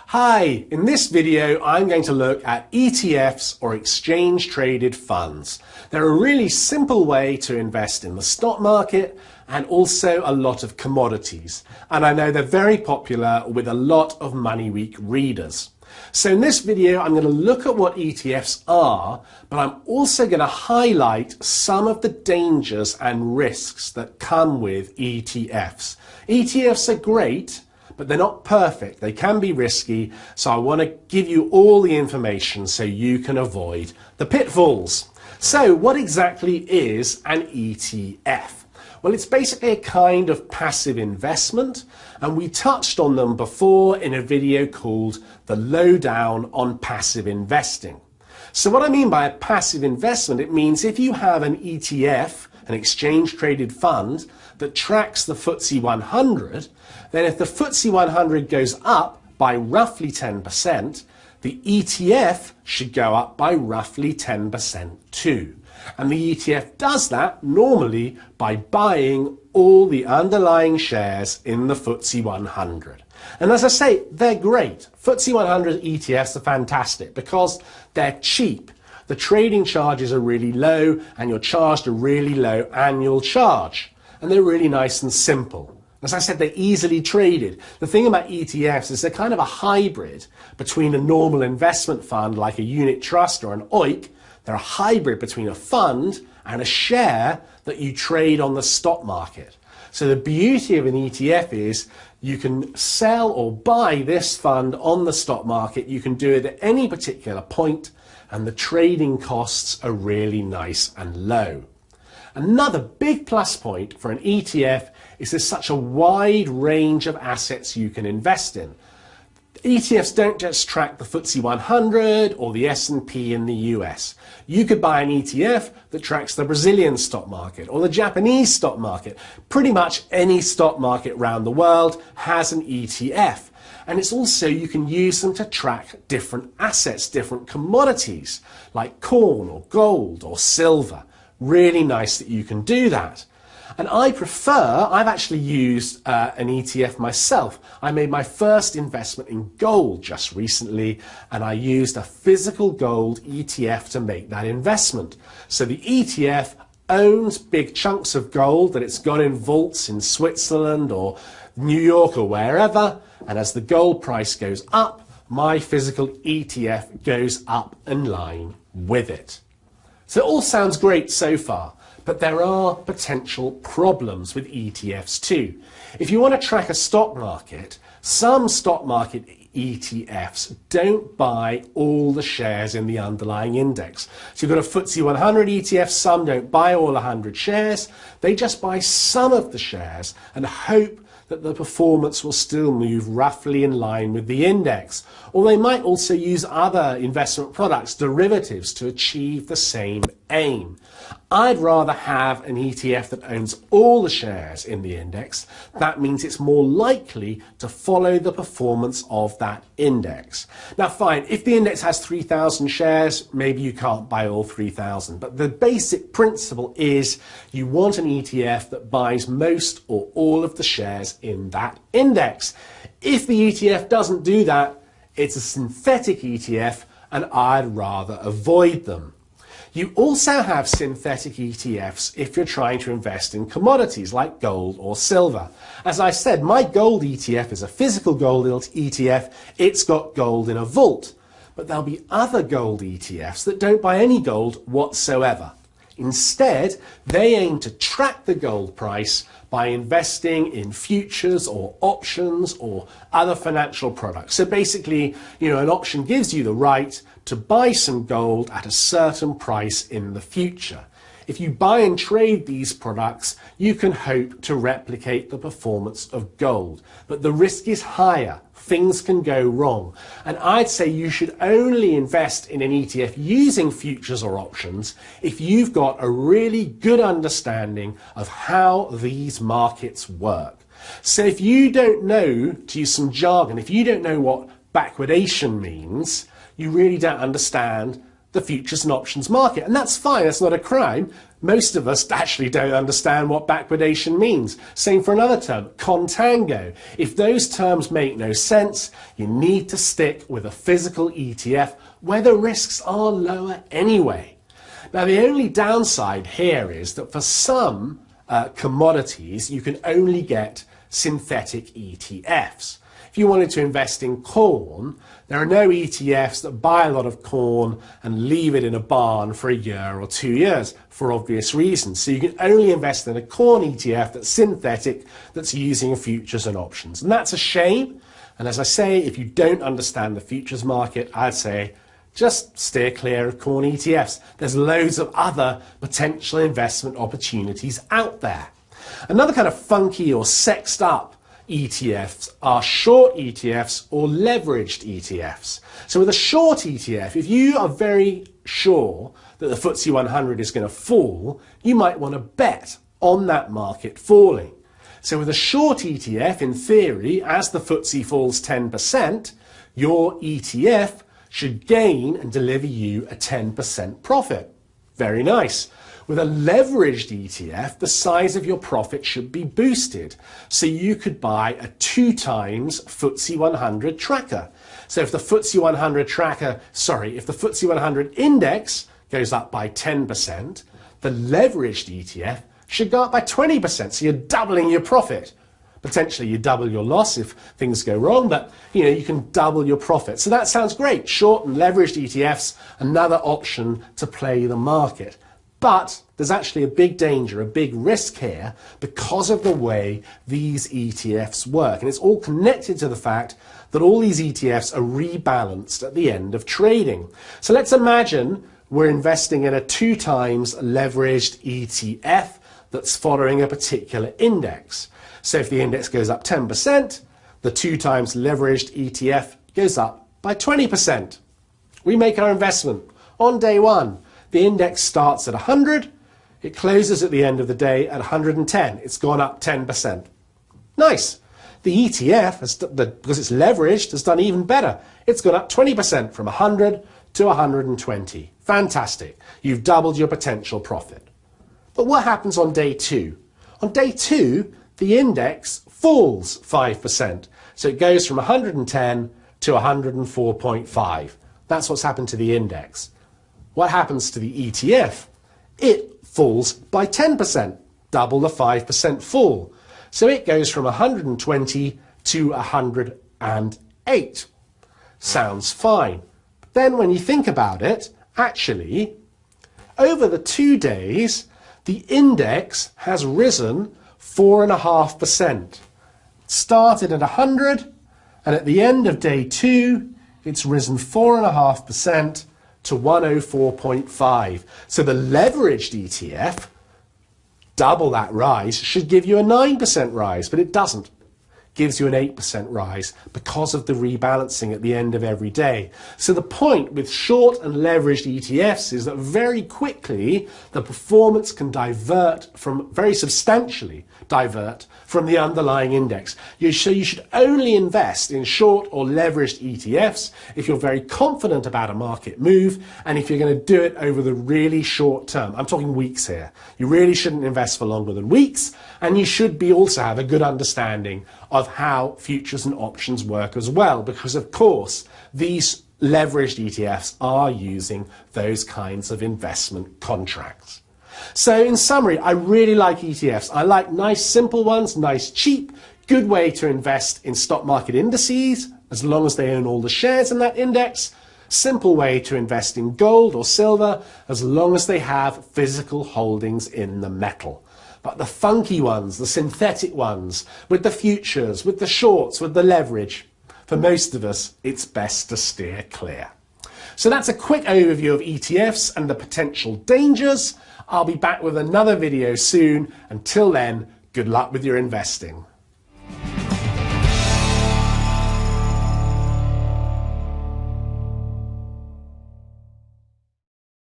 Hi, in this video I'm going to look at ETFs or exchange traded funds. They're a really simple way to invest in the stock market and also a lot of commodities. And I know they're very popular with a lot of Money Week readers. So in this video I'm going to look at what ETFs are, but I'm also going to highlight some of the dangers and risks that come with ETFs. ETFs are great, but they're not perfect. They can be risky, so I want to give you all the information so you can avoid the pitfalls. So what exactly is an ETF? Well, it's basically a kind of passive investment, and we touched on them before in a video called The Lowdown on Passive Investing. So what I mean by a passive investment, it means if you have an ETF, an exchange traded fund, that tracks the FTSE 100, then if the FTSE 100 goes up by roughly 10%, the ETF should go up by roughly 10% too. And the ETF does that normally by buying all the underlying shares in the FTSE 100. And as I say, they're great. FTSE 100 ETFs are fantastic because they're cheap. The trading charges are really low and you're charged a really low annual charge. And they're really nice and simple. As I said, they're easily traded. The thing about ETFs is they're kind of a hybrid between a normal investment fund like a unit trust or an OEIC. They're a hybrid between a fund and a share that you trade on the stock market. So the beauty of an ETF is you can sell or buy this fund on the stock market. You can do it at any particular point, and the trading costs are really nice and low. Another big plus point for an ETF is there's such a wide range of assets you can invest in. ETFs don't just track the FTSE 100 or the S&P in the US. You could buy an ETF that tracks the Brazilian stock market or the Japanese stock market. Pretty much any stock market around the world has an ETF. And it's also, you can use them to track different assets, different commodities, like corn or gold or silver. Really nice that you can do that. And I've actually used an ETF myself. I made my first investment in gold just recently, and I used a physical gold ETF to make that investment. So the ETF owns big chunks of gold that it's got in vaults in Switzerland or New York or wherever, and as the gold price goes up, my physical ETF goes up in line with it. So it all sounds great so far, but there are potential problems with ETFs too. If you want to track a stock market, some stock market ETFs don't buy all the shares in the underlying index. So you've got a FTSE 100 ETF, some don't buy all 100 shares, they just buy some of the shares and hope that the performance will still move roughly in line with the index. Or they might also use other investment products, derivatives, to achieve the same aim. I'd rather have an ETF that owns all the shares in the index. That means it's more likely to follow the performance of that index. Now fine, if the index has 3,000 shares, maybe you can't buy all 3,000. But the basic principle is you want an ETF that buys most or all of the shares in that index. If the ETF doesn't do that, it's a synthetic ETF, and I'd rather avoid them. You also have synthetic ETFs if you're trying to invest in commodities like gold or silver. As I said, my gold ETF is a physical gold ETF. It's got gold in a vault. But there'll be other gold ETFs that don't buy any gold whatsoever. Instead, they aim to track the gold price by investing in futures or options or other financial products. So basically, an option gives you the right to buy some gold at a certain price in the future. If you buy and trade these products, you can hope to replicate the performance of gold. But the risk is higher. Things can go wrong. And I'd say you should only invest in an ETF using futures or options if you've got a really good understanding of how these markets work. So if you don't know, to use some jargon, if you don't know what backwardation means, you really don't understand the futures and options market. And that's fine, that's not a crime. Most of us actually don't understand what backwardation means. Same for another term, contango. If those terms make no sense, you need to stick with a physical ETF where the risks are lower anyway. Now, the only downside here is that for some commodities, you can only get synthetic ETFs. If you wanted to invest in corn, there are no ETFs that buy a lot of corn and leave it in a barn for a year or 2 years for obvious reasons. So you can only invest in a corn ETF that's synthetic, that's using futures and options. And that's a shame. And as I say, if you don't understand the futures market, I'd say just steer clear of corn ETFs. There's loads of other potential investment opportunities out there. Another kind of funky or sexed up ETFs are short ETFs or leveraged ETFs. So with a short ETF, if you are very sure that the FTSE 100 is going to fall, you might want to bet on that market falling. So with a short ETF, in theory, as the FTSE falls 10%, your ETF should gain and deliver you a 10% profit. Very nice. With a leveraged ETF, the size of your profit should be boosted. So you could buy a 2 times FTSE 100 tracker. So if the FTSE 100 if the FTSE 100 index goes up by 10%, the leveraged ETF should go up by 20%. So you're doubling your profit. Potentially you double your loss if things go wrong, but you can double your profit. So that sounds great. Short and leveraged ETFs, another option to play the market. But there's actually a big danger, a big risk here because of the way these ETFs work. And it's all connected to the fact that all these ETFs are rebalanced at the end of trading. So let's imagine we're investing in a 2 times leveraged ETF that's following a particular index. So if the index goes up 10%, the 2 times leveraged ETF goes up by 20%. We make our investment on day one. The index starts at 100, it closes at the end of the day at 110. It's gone up 10%. Nice. The ETF, because it's leveraged, has done even better. It's gone up 20% from 100 to 120. Fantastic. You've doubled your potential profit. But what happens on day two? On day two, the index falls 5%. So it goes from 110 to 104.5. That's what's happened to the index. What happens to the ETF? It falls by 10%, double the 5% fall. So it goes from 120 to 108. Sounds fine. But then when you think about it, actually, over the 2 days, the index has risen 4.5%. It started at 100, and at the end of day 2, it's risen 4.5% to 104.5. So the leveraged ETF, double that rise, should give you a 9% rise, but it doesn't. Gives you an 8% rise because of the rebalancing at the end of every day. So the point with short and leveraged ETFs is that very quickly the performance can very substantially divert from the underlying index. So you should only invest in short or leveraged ETFs if you're very confident about a market move and if you're going to do it over the really short term. I'm talking weeks here. You really shouldn't invest for longer than weeks, and you should also have a good understanding of how futures and options work as well, because of course these leveraged ETFs are using those kinds of investment contracts. So in summary, I really like ETFs. I like nice simple ones, nice cheap, good way to invest in stock market indices as long as they own all the shares in that index. Simple way to invest in gold or silver as long as they have physical holdings in the metal. But the funky ones, the synthetic ones, with the futures, with the shorts, with the leverage, for most of us, it's best to steer clear. So that's a quick overview of ETFs and the potential dangers. I'll be back with another video soon. Until then, good luck with your investing.